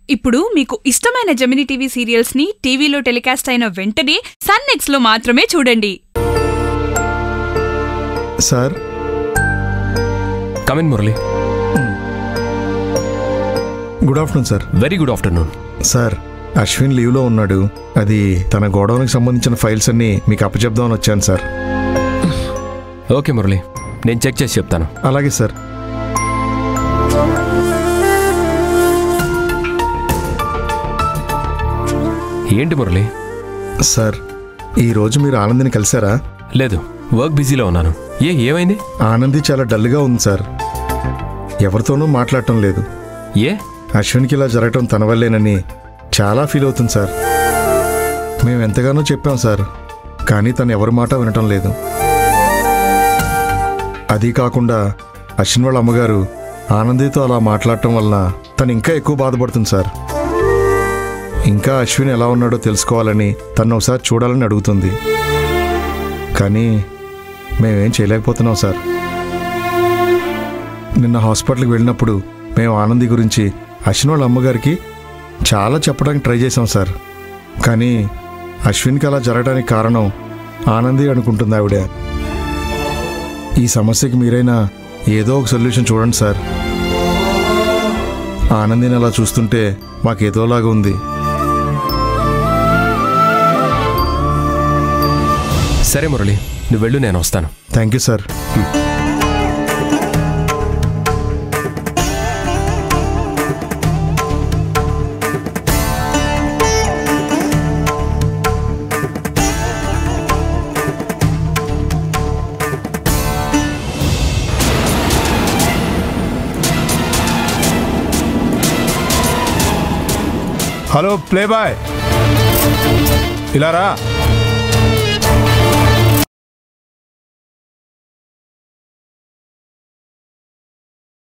ఇప్పుడు మీకు ఇష్టమైన జెమినీ టీవీ సీరియల్స్ ని టీవీలో టెలికాస్ట్ అయిన వెంటనే సన్ నెక్స్ట్ లో మాత్రమే చూడండి. Sir come in Murali. Good afternoon sir. Very good afternoon sir. Ashwin లీవ్లో ఉన్నాడు. అది తన గోడౌన్కి సంబంధించిన ఫైల్స్ అన్ని మీకు అప్పచెప్దామని వచ్చాను సార్. ఓకే మురళి, నేను చెక్ చేసి చెప్తాను. అలాగే సార్. ఏంటి మురళి? సార్, ఈరోజు మీరు ఆనందిని కలిశారా? లేదు, వర్క్ బిజీలో ఉన్నాను. ఏమైంది? ఆనంది చాలా డల్గా ఉంది సార్. ఎవరితోనూ మాట్లాడటం లేదు. అశ్విన్కి ఇలా జరగటం తన వల్లేనని చాలా ఫీల్ అవుతుంది సార్. మేము ఎంతగానో చెప్పాం సార్, కానీ తను ఎవరి మాట వినటం లేదు. అదీ కాకుండా అశ్విన్ వాళ్ళ అమ్మగారు ఆనందితో అలా మాట్లాడటం వలన తను ఇంకా ఎక్కువ బాధపడుతుంది సార్. ఇంకా అశ్విన్ ఎలా ఉన్నాడో తెలుసుకోవాలని తను ఒకసారి చూడాలని అడుగుతుంది. కానీ మేమేం చేయలేకపోతున్నాం సార్. నిన్న హాస్పిటల్కి వెళ్ళినప్పుడు మేము ఆనంది గురించి అశ్విన్ వాళ్ళ అమ్మగారికి చాలా చెప్పడానికి ట్రై చేసాం సార్. కానీ అశ్విన్కి అలా జరగడానికి కారణం ఆనంది అనుకుంటుంది ఆవిడ. ఈ సమస్యకి మీరైనా ఏదో ఒక సొల్యూషన్ చూడండి సార్. ఆనందిని అలా చూస్తుంటే మాకేదోలాగా ఉంది. సరే మురళి, నువ్వు వెళ్ళు, నేను వస్తాను. Thank you sir. Hello play boy, ఇలా రా.